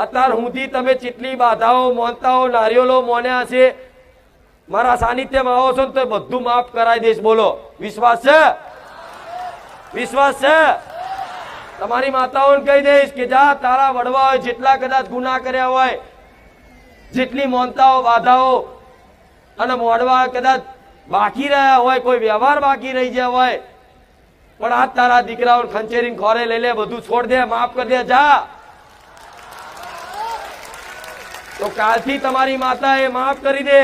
અત્યાર સુધી તમે જેટલી બાધાઓ મોનતાઓ નારિયેલો મોન્યા છે, મારા સાનિધ્યમાં આવો છો ને તો બધું માફ કરાવી દઈશ. બોલો વિશ્વાસ છે? વિશ્વાસ છે? તમારી માતાઓને કહી દઈશ કે જા તારા વડવા હોય જેટલા કદાચ ગુના કર્યા હોય, જેટલી મોનતાઓ બાધાઓ અને મોડવા કદાચ બાકી રહ્યા હોય, કોઈ વ્યવહાર બાકી રહી ગયા હોય, પણ આ તારા દીકરાઓને ખંચેરીને ખોરે લઈ લે, બધું છોડ દે, માફ કરી દે, જા. તો કાલથી તમારી માતા એ માફ કરી દે.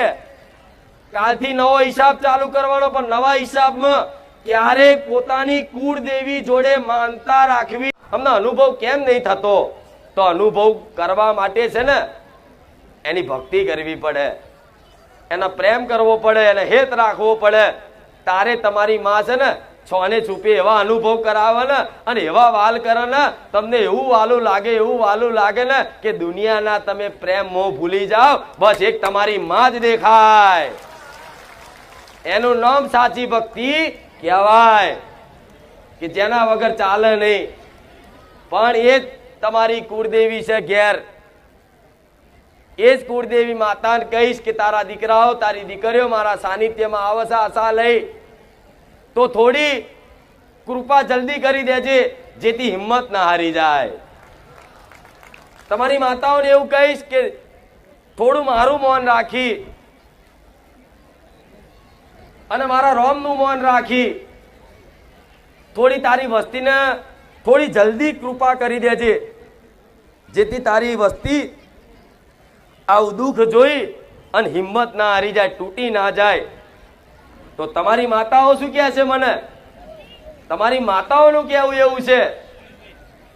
કાલથી નવો હિસાબ ચાલુ કરવાનો, પણ નવા હિસાબમાં ક્યારેક પોતાની કુળદેવી જોડે માનતા રાખવી. અમને અનુભવ કેમ નહીં થતો? તો અનુભવ કરવા માટે છે ને એની ભક્તિ કરવી પડે, એનો પ્રેમ કરવો પડે, એને હેત રાખવો પડે. તારે તમારી માં છે ને છોને છુપી એવા અનુભવ કરાવે ને અને એવા વાલ કરે ને, તમને એવું વાલું લાગે, એવું વાલું લાગે ને કે દુનિયાના તમે પ્રેમ મોહ ભૂલી જાઓ, બસ એક તમારી માં જ દેખાય. એનું નામ સાચી ભક્તિ કહેવાય, કે જેના વગર ચાલે નહીં. પણ એ જ તમારી કુળદેવી છે ઘેર. એ જ કુળદેવી માતાને કહીશ કે તારા દીકરાઓ તારી દીકરીઓ મારા સાનિધ્યમાં આવશે આશા લઈ, તો થોડી કૃપા જલ્દી કરી દેજે, જેથી હિંમત ના હારી જાય. તમારી માતાઓને એવું કહીશ કે થોડું મારું મૌન રાખી અને મારા રોમનું મૌન રાખી થોડી તારી વસ્તીને થોડી જલ્દી કૃપા કરી દેજે, જેથી તારી વસ્તી આવું દુઃખ જોઈ અને હિંમત ના હારી જાય, તૂટી ના જાય. તો તમારી માતાઓ શું કહે છે મને? તમારી માતાઓનું કહેવું એવું છે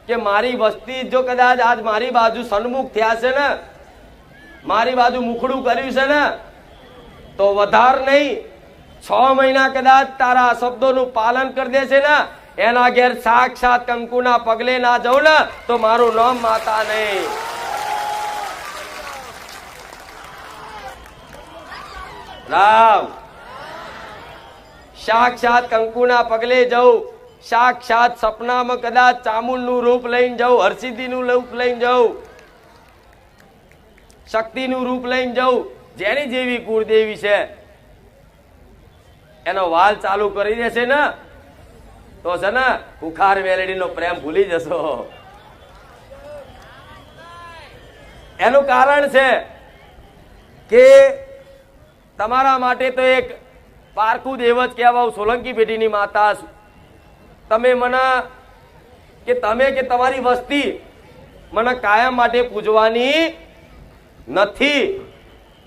કે મારી વસ્તી જો કદાચ આજ મારી બાજુ સન્મુખ થયા છે ને, મારી બાજુ મુખડું કર્યું છે ને, તો વધાર નહીં 6 મહિના કદાચ તારા શબ્દોનું પાલન કરી દેશે ને, એના ઘેર સાક્ષાત કંકુના પગલે ના જાઉં ને તો મારું નામ માતા નહીં. રામ સાક્ષાત કંકુના પગલે જવું, સાક્ષાત સપનામાં કદાચ ચામુંડનું રૂપ લઈને જવું, હરસિદ્ધિનું રૂપ લઈને જવું, શક્તિનું રૂપ લઈને જવું, જેની જેવી કુળદેવી છે એનો વાલ ચાલુ કરી દેશે ને તો છે ને કુખાર વેલડીનો પ્રેમ ભૂલી જશો. એનું કારણ છે કે તમારા માટે તો એક પારકું દેવ જ કહેવાય, સોલંકી પેઢીની માતા. તમે મને કે તમે કે તમારી વસ્તી મને કાયમ માટે પૂજવાની નથી,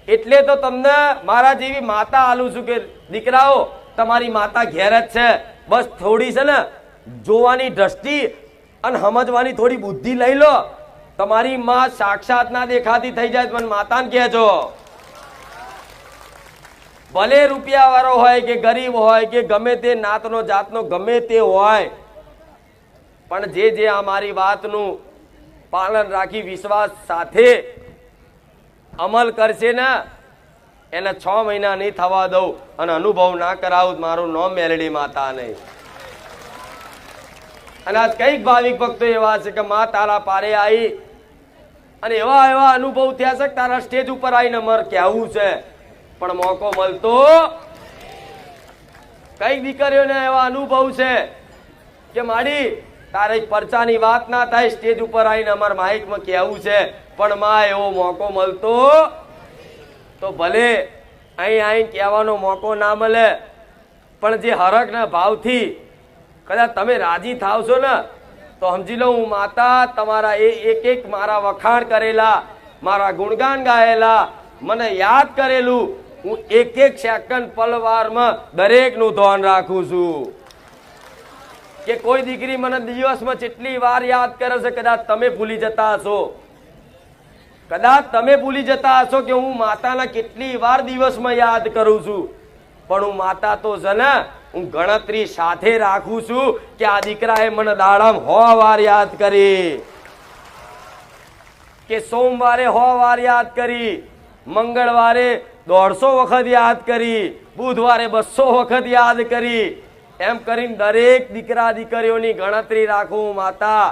એટલે તો તમને મારા જેવી માતા આલું છું કે દીકરાઓ તમારી માતા ઘેર જ છે, બસ થોડી છે ને જોવાની દ્રષ્ટિ અને સમજવાની થોડી બુદ્ધિ લઈ લો. તમારી માં સાક્ષાત ના દેખાતી થઈ જાય મને માતાને કહેજો. ભલે રૂપિયા વાળો હોય કે ગરીબ હોય કે ગમે તે નાતનો જાતનો ગમે તે હોય, પણ જે આ મારી વાતનું પાલન રાખી વિશ્વાસ સાથે અમલ કરશે ને એને 6 મહિના નહીં થવા દઉં અને અનુભવ ના કરાવું મારું નામ મેલડી માતા નહીં. અને આજ કઈક ભાવિક ભક્તો એવા છે કે માં તારા પારે આવી અને એવા એવા અનુભવ થયા છે કે તારા સ્ટેજ ઉપર આવીને મર કહેવું છે, પણ મોકો મળતો. કઈક દીકરીઓને એવા અનુભવ છે કે માડી તારે પરચાની વાત ના થાય, સ્ટેજ ઉપર આવીને અમારા માઇકમાં કહેવું છે, પણ માં એવો મોકો મળતો તો ભલે અહીં આવીને કહેવાનો મોકો ના મળે, પણ જે હરખના ભાવથી કદાચ તમે રાજી થાવશો ને તો સમજી લો હું માતા તમારા એક એક મારા વખાણ કરેલા, મારા ગુણગાન ગાયેલા, મને યાદ કરેલું હું એક એક સેકન્ડ પલવારમાં દરેકનું ધ્યાન રાખું છું. કે કોઈ દીકરી મને દિવસમાં કેટલી વાર યાદ કરે છે કદાચ તમે ભૂલી જતા હશો, કદાચ તમે ભૂલી જતા હશો કે હું માતાના કેટલી વાર દિવસમાં યાદ કરું છું, પણ હું માતા તો છે ને હું ગણતરી સાથે રાખું છું કે આ દીકરાએ મને દાડામાં 100 વાર યાદ કરી, કે સોમવારે 100 વાર યાદ કરી, મંગળવારે 150 વખત યાદ કરી, બુધવારે 200 વખત યાદ કરી. એમ કરીને દરેક દીકરા દીકરીઓની ગણતરી રાખું માતા.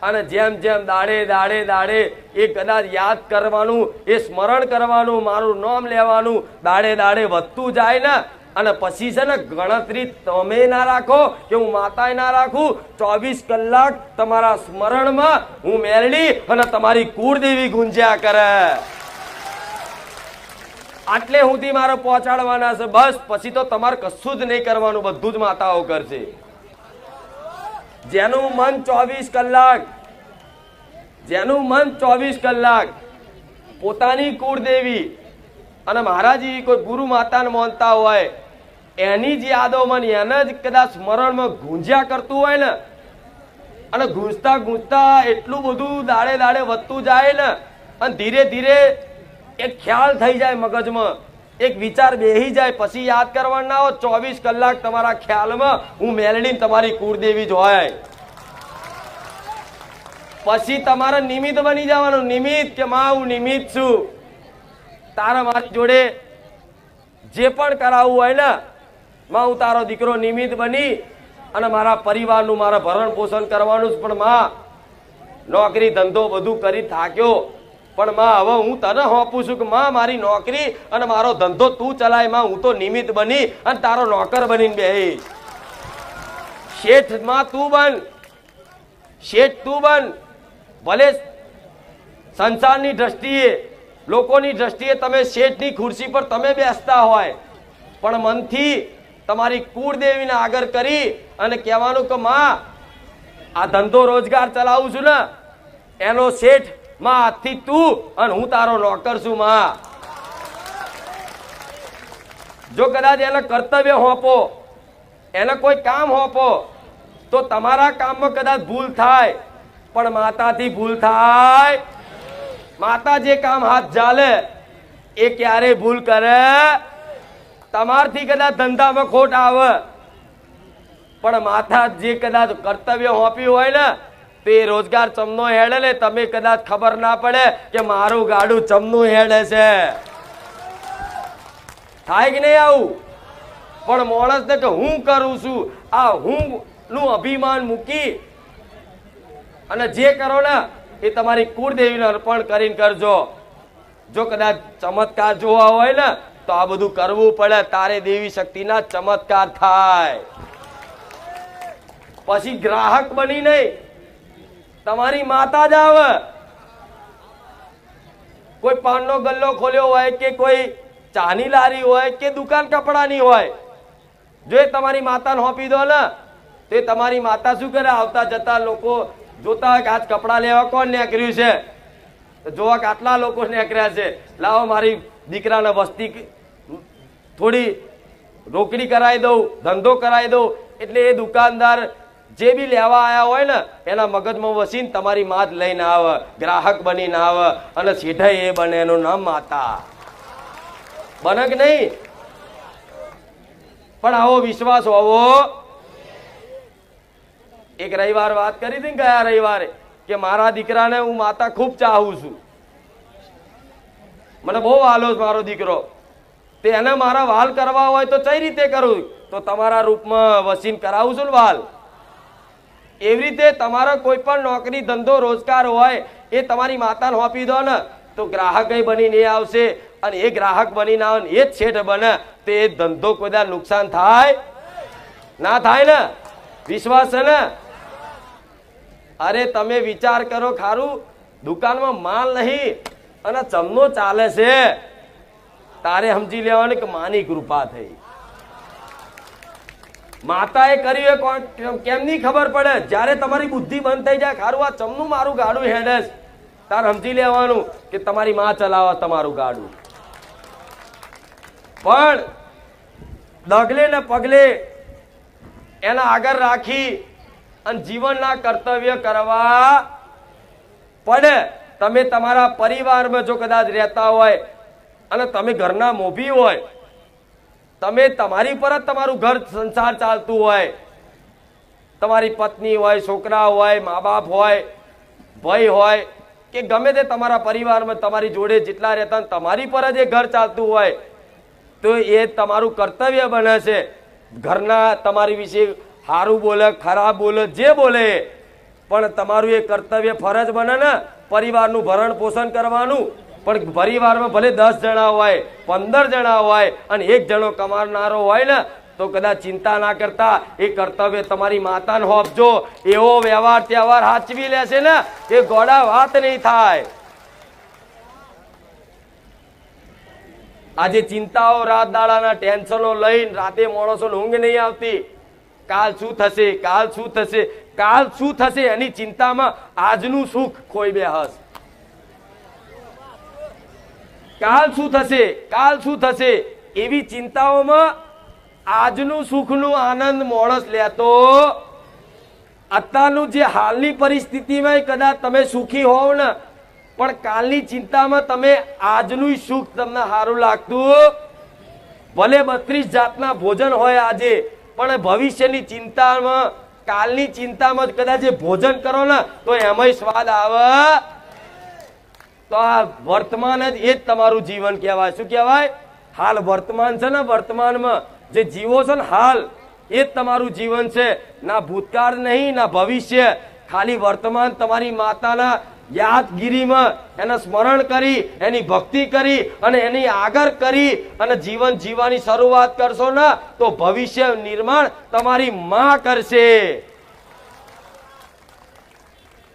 અને જેમ જેમ દાડે દાડે દાડે એ કદાચ યાદ કરવાનું, એ સ્મરણ કરવાનું, મારું નામ લેવાનું દાડે દાડે વધતું જાય ને, અને પછી છે ને ગણતરી તમે ના રાખો કે હું માતાએ ના રાખું, 24 કલાક તમારા સ્મરણમાં હું મેલડી અને તમારી કુળદેવી ગુંજ્યા કરે. આટલે સુધી મારે પહોંચાડવાના છે બસ. પછી તો તમારે કશું જ નહીં કરવાનું, બધું જ માતાઓ કરશે. જેનું મન 24 કલાક પોતાની કુળદેવી અને મહારાજી કોઈ ગુરુ માતાને માનતા હોય એની જ યાદોમાં એને જ કદાચ સ્મરણમાં ગુંજ્યા કરતું હોય ને, અને ગુંજતા ગુંજતા એટલું બધું દાડે દાડે વધતું જાય ને, અને ધીરે ધીરે એક ખ્યાલ થઈ જાય મગજમાં, એક વિચાર બેહી જાય, પછી યાદ કરવાના ના હોય. 24 કલાક તમારા ખ્યાલમાં હું મેલડી તમારી કુળદેવી જ હોય. પછી તમારે નિમિત્ત બની જવાનું, નિમિત્ત કે માં હું નિમિત્ત છું, તારા મારી જોડે જે પણ કરાવવું હોય ને માં હું તારો દીકરો નિમિત્ત બની અને મારા પરિવારનું મારા ભરણ પોષણ કરવાનું જ. પણ માં નોકરી ધંધો બધું કરી થાક્યો, પણ માં હવે હું તને સોંપું છું કે માં મારી નોકરી અને મારો ધંધો તું ચલાય. માં હું તો નિમિત્ત બની અને તારો નોકર બનીને બેહી. શેઠ માં તું બન, શેઠ તું બન. ભલે સંસારની દ્રષ્ટિએ લોકોની દ્રષ્ટિએ તમે શેઠની ખુરશી પર તમે બેસતા હોય, પણ મનથી તમારી કુળદેવીને આગળ કરી અને કહેવાનું કે માં આ ધંધો રોજગાર ચલાવું છું ને એનો શેઠ માં આજથી તું અને હું તારો નોકર છું. માં જો કદાચ એને કર્તવ્ય હોપો, એને કોઈ કામ હોપો તો તમારા કામમાં કદાચ ભૂલ થાય, પણ માતાથી ભૂલ થાય. માતા જે કામ હાથ ચાલે એ ક્યારે ભૂલ કરે? તમારથી કદાચ ધંધામાં ખોટ આવે, પણ માતા જે કદાચ કર્તવ્ય હોપ્યું હોય ને તો એ રોજગાર ચમનો હેડે ને, તમે કદાચ ખબર ના પડે કે મારું ગાડું ચમનું હેડે છે. થાય કે નહીં આવું? પણ માણસને કે હું કરું છું, આ હું નું અભિમાન મૂકી અને જે કરો ને એ તમારી કુળદેવીને અર્પણ કરીને કરજો. જો કદાચ ચમત્કાર જોવા હોય ને તો આ બધું કરવું પડે, તારે દેવી શક્તિના ચમત્કાર થાય. પછી ગ્રાહક બની નહીં, તમારી માતા જ આવે. કોઈ પાનનો ગલ્લો ખોલ્યો હોય કે કોઈ ચાની લારી હોય કે દુકાન કપડાની હોય, જો એ તમારી માતાને સોંપી દો ને તો એ તમારી માતા શું કરે? આવતા જતા લોકો જોતા હોય કે આજ કપડા લેવા કોણ નીકળ્યું છે, તો જોવા કે આટલા લોકો નીકળ્યા છે, લાવો મારી દીકરાને વસ્તી થોડી રોકડી કરાવી દઉં, ધંધો કરાવી દઉં. એટલે એ દુકાનદાર જે બી લેવા આવ્યા હોય ને એના મગજમાં વસીને તમારી માત લઈને આવે, ગ્રાહક બનીને આવે, અને સીધા એ બને, એનું નામ માતા બને કે નહીં? પણ આવો વિશ્વાસ હોવો. એક રવિવાર વાત કરી હતી ને ગયા રવિવારે કે મારા દીકરાને હું માતા ખૂબ ચાહું છું, મને બહુ વાલો મારો દીકરો, તે એને મારા વાલ કરવા હોય તો કઈ રીતે કરું? તો તમારા રૂપમાં વસીન કરાવું છું ને વાલ. એવી રીતે તમારા કોઈ પણ નોકરી ધંધો રોજગાર હોય એ તમારી માતાને સોંપી દો ને તો ગ્રાહક બનીને એ આવશે, અને એ ગ્રાહક બનીને આવે ને એ જ શેઠ બને તો એ ધંધો કોઈ નુકસાન થાય ના થાય ને? વિશ્વાસ છે ને? અરે તમે વિચાર કરો ખારું, દુકાનમાં માલ નહીં અને ચમનો ચાલે છે, તારે સમજી લેવાનું કે માની કૃપા થઈ. માતાએ કર્યું કેમની ખબર પડે? જ્યારે તમારી બુદ્ધિ બંધ થઈ જાય, ખારું આ ચમનું મારું ગાડું હેડે, તારે સમજી લેવાનું કે તમારી માં ચલાવે તમારું ગાડું. પણ ડગલે ને પગલે એના આગળ રાખી અને જીવનના કર્તવ્ય કરવા પડે. તમે તમારા પરિવારમાં જો કદાચ રહેતા હોય અને તમે ઘરના મોભી હોય, તમે તમારી પર જ તમારું ઘર સંસાર ચાલતું હોય, તમારી પત્ની હોય, છોકરા હોય, મા બાપ હોય, ભાઈ હોય કે ગમે તે તમારા પરિવારમાં તમારી જોડે જેટલા રહેતા તમારી પર જ એ ઘર ચાલતું હોય, તો એ તમારું કર્તવ્ય બને છે. ઘરના તમારી વિશે સારું બોલે, ખરાબ બોલે, જે બોલે પણ તમારું એ કર્તવ્ય ફરજ બને ને પરિવારનું ભરણ પોષણ કરવાનું. પણ પરિવારમાં ભલે 10 જણા હોય 15 જણા હોય અને 1 જણો કમાનારો હોય ને તો કદાચ ચિંતા ના કરતા એ કર્તવ્ય તમારી માતાને હોપજો. એવો વ્યવહાર તહેવાર સાચવી લેશે ને એ ગોળા વાત નહીં થાય. આજે ચિંતાઓ રાત દાડાના ટેન્શનો લઈને રાતે માણસોને ઊંઘ નહીં આવતી. કાલ શું થશે, કાલ શું થશે, કાલ શું થશે એની ચિંતામાં આજનું સુખ ખોઈ બેહસ. કાલ શું થશે, કાલ શું થશે એવી ચિંતાઓમાં આજનું સુખનું આનંદ માણસ લેતો. અત્યારનું જે હાલની પરિસ્થિતિમાં કદાચ તમે સુખી હોવ ને પણ કાલની ચિંતામાં તમે આજનું સુખ તમને સારું લાગતું. ભલે 32 જાતના ભોજન હોય આજે પણ ભવિષ્યની ચિંતામાં કાલની ચિંતામાં કદાચ જે ભોજન કરો ને તો એમાંય સ્વાદ આવે. તો આ વર્તમાન જ એ જ તમારું જીવન કહેવાય. શું કહેવાય? હાલ વર્તમાન છે ને, વર્તમાનમાં જે જીવો છો ને હાલ એ જ તમારું જીવન છે. ના ભૂતકાળ નહીં ના ભવિષ્ય, ખાલી વર્તમાન તમારી માતાના યાદગીરીમાં એના સ્મરણ કરી એની ભક્તિ કરી અને એની આગળ કરી અને જીવન જીવવાની શરૂઆત કરશો ને તો ભવિષ્ય નિર્માણ તમારી માં કરશે.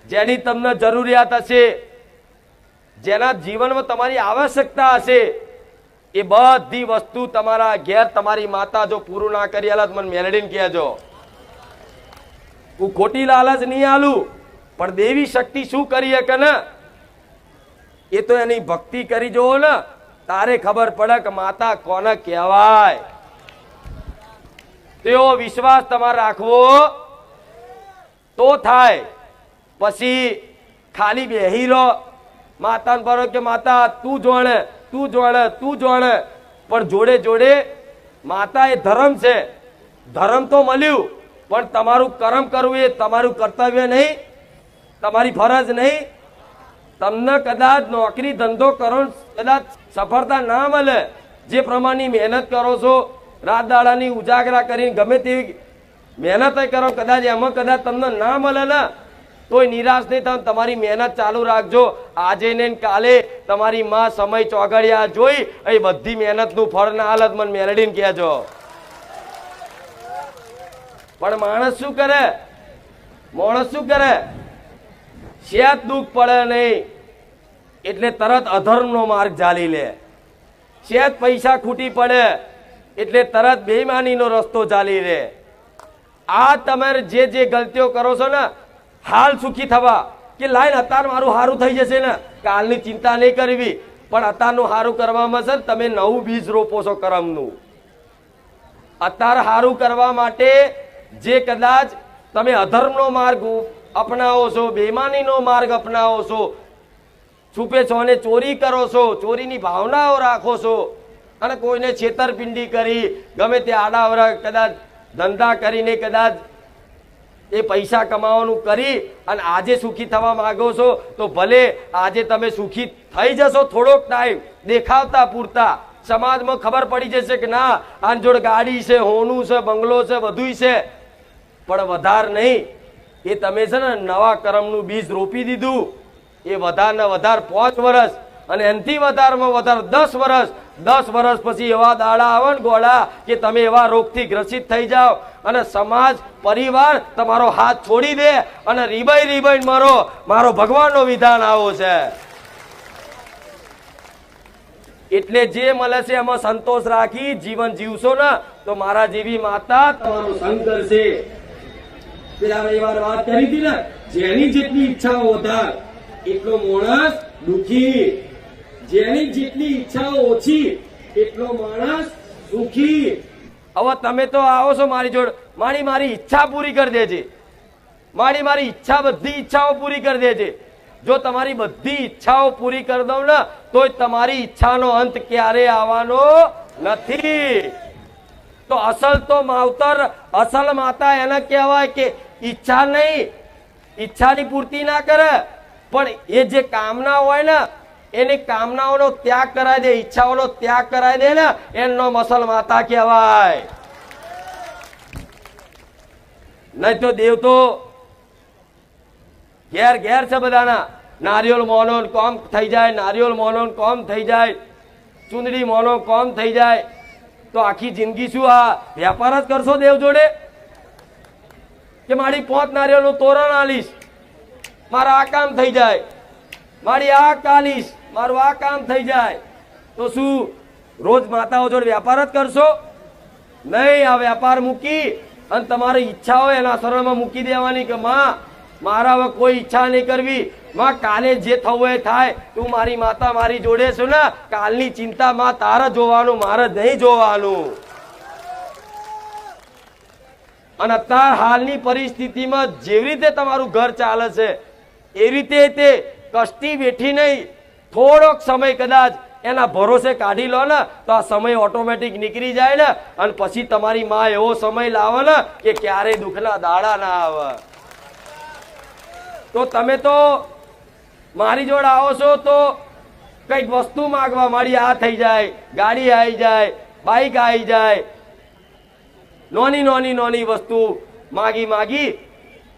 જેની તમને જરૂરિયાત હશે, જેના જીવનમાં તમારી આવશ્યકતા હશે એ બધી વસ્તુ તમારા ઘેર તમારી માતા જો પૂરું ના કરી આલે મને મેલડીને કહેજો. હું ખોટી લાલચ નહીં આલું પણ દેવી શક્તિ શું કરી શકે ને એ તો એની ભક્તિ કરી જોવો ને તારે ખબર પડે કે માતા કોને કહેવાય. તેવો વિશ્વાસ તમારે રાખવો તો થાય. પછી ખાલી બેહી રહો માતાને ભરો કે માતા તું જોણે તું જોણે તું જોણે, પણ જોડે જોડે માતા એ ધર્મ છે. ધર્મ તો મળ્યું પણ તમારું કર્મ કરવું એ તમારું કર્તવ્ય નહીં, તમારી ફરજ નહીં. તમને કદાચ નોકરી ધંધો કરો કદાચ સફળતા ના મળે, જે પ્રમાણની મહેનત કરો છો રાત દાડાની ઉજાગરા કરીને ગમે તેવી મહેનત કરો કદાચ એમાં કદાચ તમને ના મળે ને તોય નિરાશ નહીં થાય. તમારી મહેનત ચાલુ રાખજો. આજે ને કાલે તમારી માં સમય ચોગડિયા જોઈ એ બધી મહેનતનું ફળ ના હાલત મને મેલડીને કહેજો. પણ માણસ શું કરે, માણસ શું કરે, શેત દુઃખ પડે નહીં એટલે તરત અધર્મનો માર્ગ ઝાલી લે. શેત પૈસા ખૂટી પડે એટલે તરત બેઈમાનીનો રસ્તો ઝાલી લે. આ તમે જે જે ગલતીઓ કરો છો ને હાલ સુખી થવા કે લાઈન અત્યારે મારું સારું થઈ જશે ને કાલની ચિંતા નહીં કરવી, પણ અત્યારનું સારું કરવામાં છે તમે નવું બીજ રોપો છો કર્મનું. અત્યારે સારું કરવા માટે જે કદાચ તમે અધર્મનો માર્ગ અપનાવો છો, બેમાનીનો માર્ગ અપનાવો છો, છુપે છો અને ચોરી કરો છો, ચોરીની ભાવનાઓ રાખો છો અને કોઈને છેતરપિંડી કરી ગમે તે આડાવડા કદાચ ધંધા કરીને કદાચ એ પૈસા કમાવાનું કરી અને આજે સુખી થવા માંગો છો તો ભલે આજે તમે સુખી થઈ જશો થોડોક ટાઈમ દેખાવતા પૂરતા. સમાજમાં ખબર પડી જશે કે ના આની જોડે ગાડી છે, હોનું છે, બંગલો છે, બધું છે, પણ વધાર નહીં. એ તમે છે ને નવા કર્મનું બીજ રોપી દીધું. એ વધારે ને વધારે 5 વર્ષ અને એનાથી વધારમાં વધારે 10 વર્ષ, 10 વર્ષ પછી એવા દાડા આવે ને ગોળા કે તમે એવા રોગથી ગ્રસિત થઈ જાઓ અને સમાજ પરિવાર તમારો હાથ છોડી દે અને રીબાઈ રીબાઈ મરો. મારો ભગવાનનો વિધાન આવો છે. એટલે જે મળે છે એમાં સંતોષ રાખી જીવન જીવશો ને તો મારા જેવી માતા તમારું સંગ કરશે. પેલા રવિવાર વાત કરી હતી ને જેની જેટલી ઈચ્છાઓ વધારે એટલો માણસ દુખી, જેની જેટલી ઈચ્છાઓ ઓછી એટલો માણસ સુખી. હવે તમે તો આવો છો મારી જોડે મારી ઈચ્છા પૂરી કરી દેજે, મારી ઈચ્છા બધી ઈચ્છાઓ પૂરી કરી દેજે. જો તમારી બધી ઈચ્છાઓ પૂરી કરી દઉં ને તો તમારી ઈચ્છાનો અંત ક્યારે આવવાનો નથી. તો અસલ તો માવતર અસલ માતા એને કહેવાય કે ઈચ્છા નહીં, ઈચ્છાની પૂર્તિ ના કરે પણ એ જે કામના હોય ને એની કામનાઓનો ત્યાગ કરાવી દે, ઈચ્છાઓનો ત્યાગ કરાવી દે ને એનો અસલ માતા કહેવાય. નહીં તો દેવ તો ઘેર ઘેર છે બધાના. નારિયેળ મોનો કોમ થઈ જાય, નારિયેળ મોનો કોમ થઈ જાય, ચૂંદડી મોનો કોમ થઈ જાય, તો આખી જિંદગી શું આ વેપાર જ કરશો દેવ જોડે? કે મારી 5 નારિયેળનું તોરણ આલીશ, મારા આ કામ થઈ જાય, મારી આ કાલીશ, મારું આ કામ થઈ જાય, તો શું રોજ માતાઓ જોડે વેપાર જ કરશો? નહીં. આ વેપાર મૂકી અને તમારી ઈચ્છા હોય એના શરણમાં મૂકી દેવાની કે માં મારા હવે કોઈ ઈચ્છા નહીં કરવી, માં કાલે જે થવું એ થાય, તું મારી માતા મારી જોડે છો ને, કાલની ચિંતા માં તારે જોવાનું, મારે નહીં જોવાનું. અને અત્યાર હાલની પરિસ્થિતિમાં જેવી રીતે તમારું ઘર ચાલે છે એવી રીતે તે કષ્ટી બેઠી નહીં, થોડોક સમય કદાચ એના ભરોસે કાઢી લો ને તો આ સમય ઓટોમેટિક નીકળી જાય ને, અને પછી તમારી માં એવો સમય લાવે ને કે ક્યારેય દુઃખના દાડા ના આવે. તો તમે તો મારી જોડે આવો છો તો કઈક વસ્તુ માંગવા, મારી આ થઈ જાય, ગાડી આવી જાય, બાઈક આવી જાય, નોની નોની નોની વસ્તુ માગી માગી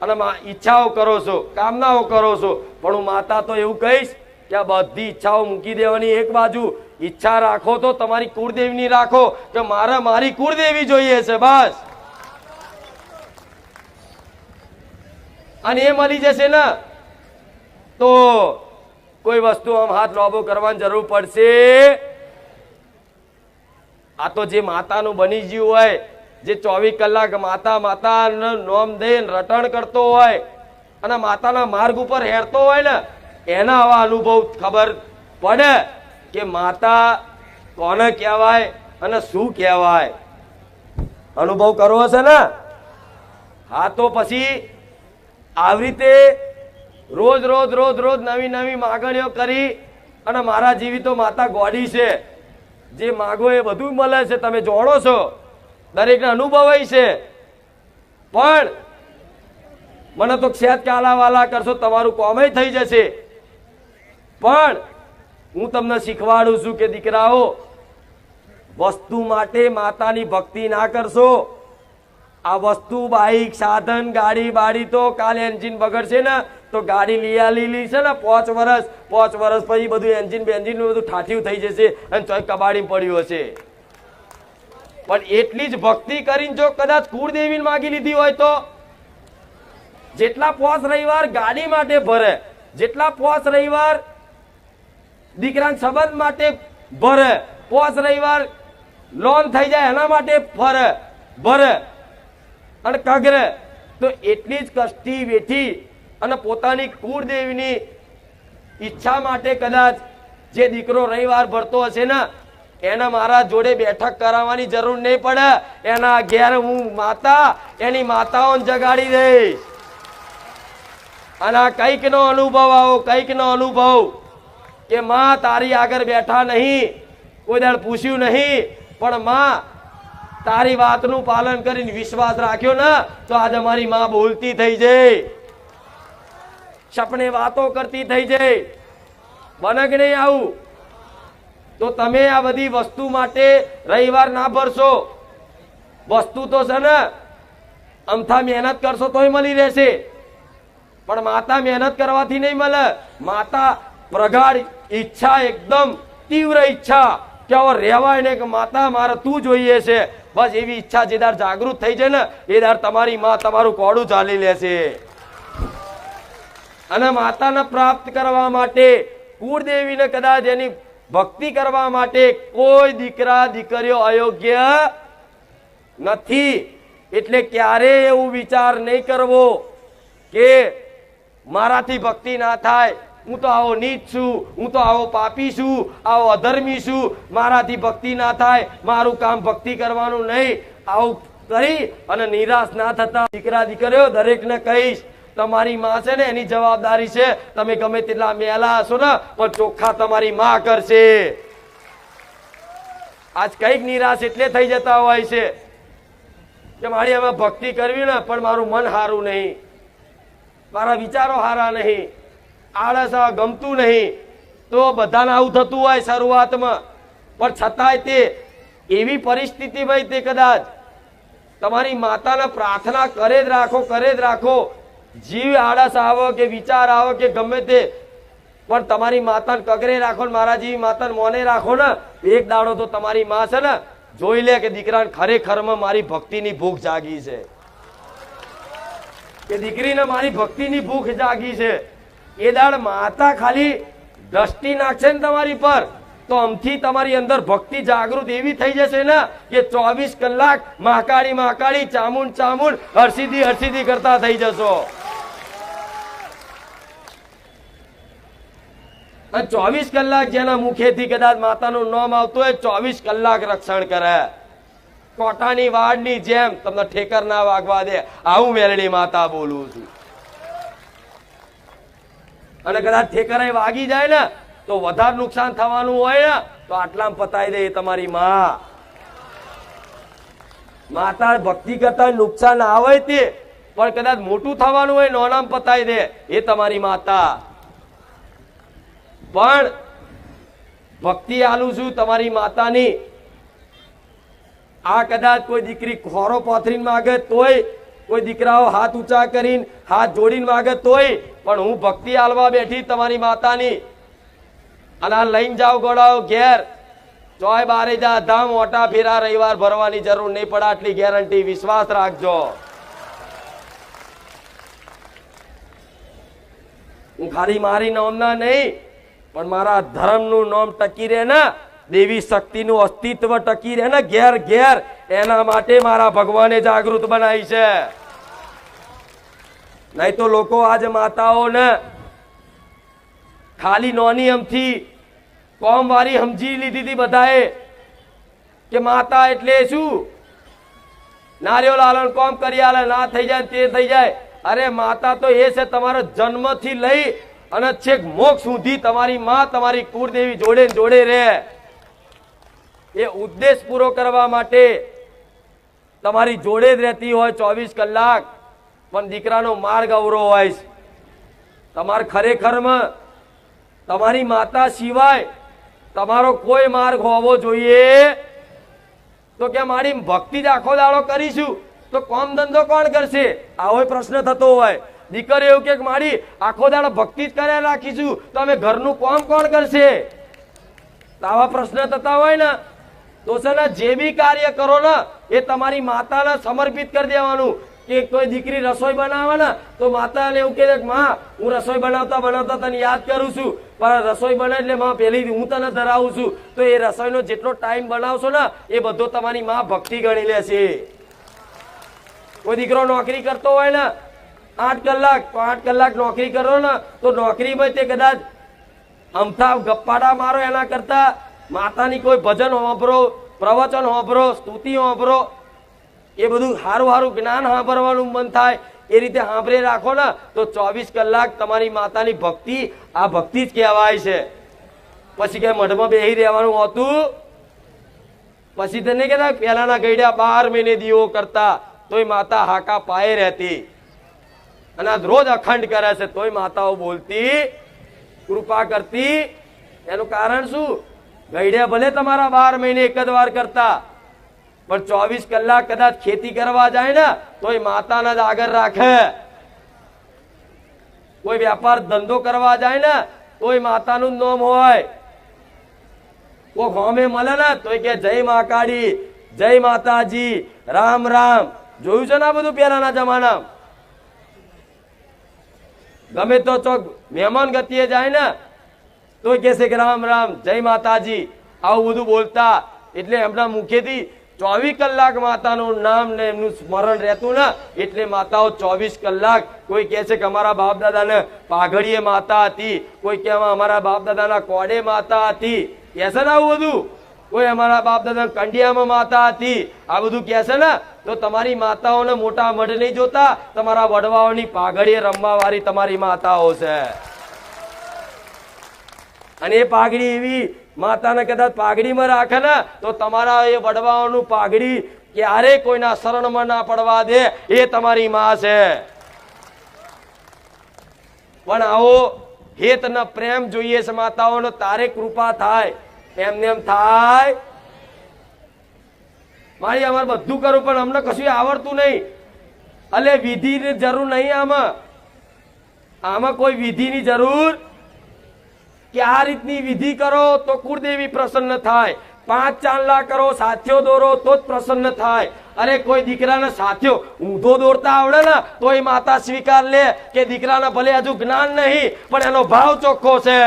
અને ઈચ્છાઓ કરો છો, કામનાઓ કરો છો. પણ હું માતા તો એવું કહીશ કે આ બધી ઈચ્છાઓ મૂકી દેવાની એક બાજુ. ઈચ્છા રાખો તો તમારી કુળદેવીની રાખો કે મારે મારી કુળદેવી જોઈએ છે બસ, અને એ મળી જશે ને તો કોઈ વસ્તુ આમ હાથ લોબો કરવાની જરૂર પડશે. આ તો જે માતાનું બની ગયું હોય, જે 24 કલાક માતા માતા નોમ દઈને રટણ કરતો હોય અને માતાના માર્ગ ઉપર હેરતો હોય ને, એના આવા અનુભવ ખબર પડે કે માતા કોને કહેવાય અને શું કહેવાય. અનુભવ કરવો છે ને? હા, તો પછી આવી રીતે રોજ રોજ રોજ રોજ નવી નવી માગણીઓ કરી અને મારા જેવી તો માતા ગોડી છે, જે માગો એ બધું મળે છે, તમે જાણો છો, દરેકને અનુભવ છે. પણ મને તો ક્ષેત કાલાવાલા કરશો તમારું કોમે થઈ જશે. પણ હું તમને શીખવાડું છું કે દીકરાઓ, વસ્તુ માટે માતાની ભક્તિ ના કરશો. આ વસ્તુ બાઈક સાધન ગાડી બાડી તો કાલે એન્જિન બગડશે ને તો ગાડી લીલી છે ને 5 વર્ષ પછી બધું એન્જિન બેન્જિન બધું ઠાઠિયું થઈ જશે અને ચોય કબાડી પડ્યું હશે. પણ એટલી જ ભક્તિ કરીને જો કદાચ કુળદેવીને માગી લીધી હોય તો જેટલા 5 રવિવાર ગાડી માટે ભરે, જેટલા 5 રવિવાર દીકરાના સંબંધ માટે ભરે, 5 રવિવાર લોન થઈ જાય એના માટે ભરે અને કગરે, તો એટલી જ કષ્ટી વેઠી અને પોતાની કુળદેવીની ઈચ્છા માટે કદાચ જે દીકરો રવિવાર ભરતો હશે ને એને મારા જોડે બેઠક કરાવવાની જરૂર નહીં પડે. એના ઘેર હું માતા એની માતાઓને જગાડી દઈશ. અને કઈક નો અનુભવ આવો, કઈક નો અનુભવ કે માં તારી આગળ બેઠા નહીં, કોઈ દાડ પૂછ્યું નહીં, પણ માં તારી વાતનું પાલન કરીને વિશ્વાસ રાખ્યો ને તો આજે મારી માં બોલતી થઈ જાય, સપને વાતો કરતી થઈ જાય. બને કે નહીં આવું? તો તમે આ બધી વસ્તુ માટે રવિવાર ના ભરશો. વસ્તુ તો છે ને અમથા મહેનત કરશો તોય મળી રહેશે, પણ માતા મહેનત કરવાથી નહીં મળે. માતા પ્રગાઢ ઈચ્છા, એકદમ તીવ્ર ઈચ્છા કે હવે રહેવાય ને કે માતા મારે તું જોઈએ છે, બસ એવી ઈચ્છા જે દાર જાગૃત થઈ જાય ને એ દાર તમારી માં તમારું કોડું ચાલી લેશે. અને માતાને પ્રાપ્ત કરવા માટે, કુળદેવીને કદાચ એની ભક્તિ કરવા માટે કોઈ દીકરા દીકરીઓ અયોગ્ય નથી. એટલે ક્યારે એવું વિચાર નહીં કરવો કે મારાથી ભક્તિ ના થાય, હું તો આવો નીચ છું, હું તો આવો પાપી છું, આવો અધર્મી છું, મારાથી ભક્તિ ના થાય, મારું કામ ભક્તિ કરવાનું નહીં. આવું કરી અને નિરાશ ના થતા દીકરા દીકરીઓ દરેકને કહીશ, તમારી માં છે ને એની જવાબદારી છે, તમે ગમે તેટલા મેલા હશો ને પણ ચોખ્ખા તમારી માં કરશે. આજ કઈક નિરાશ એટલે થઈ જતા હોય છે કે મારી આમાં ભક્તિ કરવી ને પણ મારું મન સારું નહીં, મારા વિચારો સારા નહીં, આળસ ગમતું નહીં. તો બધાને આવું થતું હોય શરૂઆતમાં, પણ છતાંય તે એવી પરિસ્થિતિ ભાઈ તે કદાચ તમારી માતાને પ્રાર્થના કરે જ રાખો જીવ આળસ આવો કે વિચાર આવો કે ગમે તે, પણ તમારી માતાને કગરે રાખો ને મારા જેવી માતાને મોને રાખો ને, એક દાડો તો તમારી માં છે ને જોઈ લે કે દીકરાને ખરેખરમાં મારી ભક્તિની ભૂખ જાગી છે, કે દીકરીને મારી ભક્તિની ભૂખ જાગી છે. એ દાડ માતા ખાલી દ્રષ્ટિ નાખશે ને તમારી પર, તો આમથી તમારી અંદર ભક્તિ જાગૃત એવી થઈ જશે ને કે 24 કલાક મહાકાળી મહાકાળી, ચામુંડ ચામુંડ, હરસિદ્ધિ હરસિદ્ધિ કરતા થઈ જશો. અને 24 કલાક જેના મુખેથી કદાચ માતાનું નામ આવતું હોય 24 કલાક રક્ષણ કરે. કોટાની વાડની જેમ તમને ઠેકર ના વાગવા દે, આવું મેલડી માતા બોલું છું. અને કદાચ ઠેકર વાગી જાય ને તો વધારે નુકસાન થવાનું હોય ને તો આટલામાં પતાવી દે એ તમારી માં. માતા ભક્તિ કરતા નુકસાન આવે તે, પણ કદાચ મોટું થવાનું હોય નોનામ પતાવી દે એ તમારી માતા. પણ ભક્તિ આલું છું તમારી માતાની. આ કદાચ કોઈ દીકરી ખોરો પાથરીને માગે તોય, કોઈ દીકરાઓ હાથ ઊંચા કરીને હાથ જોડીને માગે તોય, પણ હું ભક્તિ આલવા બેઠી તમારી માતાની. અને આ લઈને જાઓ ગોળાઓ ઘેર, ચોય બારે જા ધામ ઓટા ફેરા, રવિવાર ભરવાની જરૂર નહીં પડે, આટલી ગેરંટી, વિશ્વાસ રાખજો. હું ખાલી મારી નામના નહીં પણ મારા ધર્મનું નામ ટકી રહે ને, દેવી શક્તિનું અસ્તિત્વ ટકી રહે ને ઘેર ઘેર, એના માટે મારા ભગવાને જાગૃત બનાવી છે. નહીં તો લોકો આજે માતાઓને ખાલી નોની અમથી કોમ વાળી સમજી લીધી હતી બધાએ કે માતા એટલે શું, નારિયો લાલન કોમ કરી આલે, ના થઈ જાય તે થઈ જાય. અરે માતા તો એ છે તમારો જન્મથી લઈ અને છેક મોક્ષ સુધી તમારી માં તમારી કુળદેવી જોડે જોડે રહે. એ ઉદ્દેશ પૂરો કરવા માટે તમારી જોડે જ રહેતી હોય 24 કલાક. પણ દીકરાનો માર્ગ અવરો હોય. તમારે ખરેખરમાં તમારી માતા સિવાય તમારો કોઈ માર્ગ હોવો જોઈએ. તો કે મારી ભક્તિ જ આખો દાડો કરીશું તો કામ ધંધો કોણ કરશે, આવો પ્રશ્ન થતો હોય. દીકરી એવું કે મારી આખો દાડો ભક્તિ જ કર્યા રાખીશું તો અમે ઘરનું કામ કોણ કરશે, આવા પ્રશ્ન થતા હોય ને તો છે ને જે બી કાર્ય કરો ને એ તમારી માતાને સમર્પિત કરી દેવાનું. કે કોઈ દીકરી રસોઈ બનાવે ને તો માતાને એવું કહે કે માં હું રસોઈ બનાવતા બનાવતા તને યાદ કરું છું, પણ રસોઈ બને એટલે માં પેલી હું તને ધરાવું છું. તો એ રસોઈનો જેટલો ટાઈમ બનાવશો ને એ બધો તમારી માં ભક્તિ ગણી લેશે. કોઈ દીકરો નોકરી કરતો હોય ને 8 કલાક તો 8 કલાક નોકરી કરો ને તો નોકરીમાં તે કદાચ અમથા ગપ્પાડા મારો એના કરતા માતાની કોઈ ભજન સાંભળો, પ્રવચન સાંભળો, સ્તુતિ સાંભળો, એ બધું સારું સારું જ્ઞાન સાંભળવાનું મન થાય એ રીતે સાંભળી રાખો ને તો 24 કલાક તમારી માતાની ભક્તિ આ ભક્તિ જ કહેવાય છે. પછી કે મઢમાં બેસી રહેવાનું હોતું, પછી તને કે પેલાના ગઈડ્યા 12 મહિને દીવો કરતા તોય માતા હાકા પાયે રહેતી, અને રોજ અખંડ કરે છે તોય માતાઓ બોલતી, કૃપા કરતી. એનું કારણ શું, ગઈડ્યા ભલે તમારા 12 મહિને એક જ વાર કરતા, પણ 24 કલાક કદાચ ખેતી કરવા જાય ને તોય માતાને જ આગળ રાખે. કોઈ વ્યાપાર ધંધો કરવા જાય ને તોય માતાનું નામ હોય. કોઈ ગામે મળે ને તોય કે જય મા કાળી, જય માતાજી, રામ રામ. જોયું છે ને આ બધું પહેલાના જમાનામાં. ગમે તો ચોક મહેમાન ગતિએ જાય ને તોય કે છે કે રામ રામ, જય માતાજી, આવું બધું બોલતા. એટલે એમના મુખેથી 24 કલાક માતાનું નામ ને એમનું સ્મરણ રહેતું ને એટલે માતાઓ 24 કલાક. કોઈ કહે છે કે અમારા બાપ દાદાને પાઘડીએ માતા હતી, કોઈ કે અમારા બાપ દાદાના કોડે માતા હતી, કહે છે ને આવું બધું. કોઈ અમારા બાપ દાદા કંડિયામાં માતા હતી, આ બધું કહે છે ને. તો તમારી માતાઓને મોટા મઢ નહીં જોતા, તમારા વડવાઓની પાઘડીએ રમવા વાળી તમારી માતાઓ છે. અને એ પાઘડી એવી માતાને કદાચ પાઘડીમાં રાખે ને તો તમારા એ વડવાઓનું પાઘડી ક્યારે કોઈના શરણમાં ના પડવા દે, એ તમારી માં છે. પણ આવો હેત ને પ્રેમ જોઈએ છે માતાઓનો, તારે કૃપા થાય. એમને એમ થાય મારી અમારે બધું કરું પણ અમને કશું આવડતું નહીં, એટલે વિધિની જરૂર નહીં. આમાં આમાં કોઈ વિધિની જરૂર કે આ રીતની વિધિ કરો તો કુળદેવી પ્રસન્ન થાય, 5 ચાંદલા કરો, સાથીઓ દોરો તો જ પ્રસન્ન થાય. અરે કોઈ દીકરાને સાથીઓ ઊંધો દોરતા આવડે ને તો એ માતા સ્વીકાર લે કે દીકરાને ભલે હજુ જ્ઞાન નહીં પણ એનો ભાવ ચોખ્ખો છે.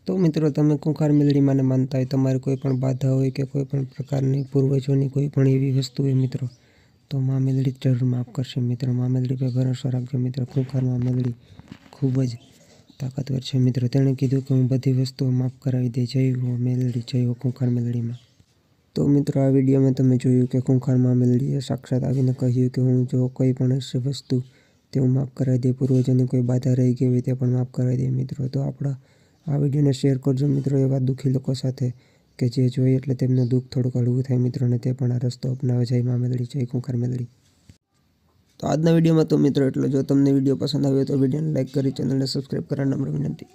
તો મિત્રો તમે કુંખાર મેલડીમાં માનતા હોય, તમારી કોઈ પણ બાધા હોય કે કોઈ પણ પ્રકારની પૂર્વજોની કોઈ પણ એવી વસ્તુ હોય મિત્રો, તો મા મેલડી જરૂર માફ કરશે મિત્રો. મા મેલડી પર ભરોસો રાખજો મિત્રો. કુંખાર મા મેલડી ખૂબ જ તાકાતવર છે મિત્રો. તેણે કીધું કે હું બધી વસ્તુઓ માફ કરાવી દે. જય હો મેલડી, જય હો કુંખાર મેલડીમાં. તો મિત્રો આ વિડીયોમાં તમે જોયું કે કુંખાર મા મેલડીએ સાક્ષાત આવીને કહ્યું કે હું જો કોઈ પણ હશે વસ્તુ તે હું માફ કરાવી દે, પૂર્વજોની કોઈ બાધા રહી ગઈ હોય તે પણ માફ કરાવી દે મિત્રો. તો આપણા આ વિડીયોને શેર કરજો મિત્રો એવા દુઃખી લોકો સાથે કે જે જોઈએ એટલે તેમનું દુઃખ થોડુંક હળવું થાય મિત્રો, અને તે પણ આ રસ્તો અપનાવે. જય મા મેલડી, જય કુંખાર મેલડી. તો આજના વિડીયોમાં તો મિત્રો એટલો. જો તમને વિડીયો પસંદ આવ્યો તો વિડીયોને લાઈક કરી ચેનલને સબસ્ક્રાઈબ કરવા નમ્ર વિનંતી.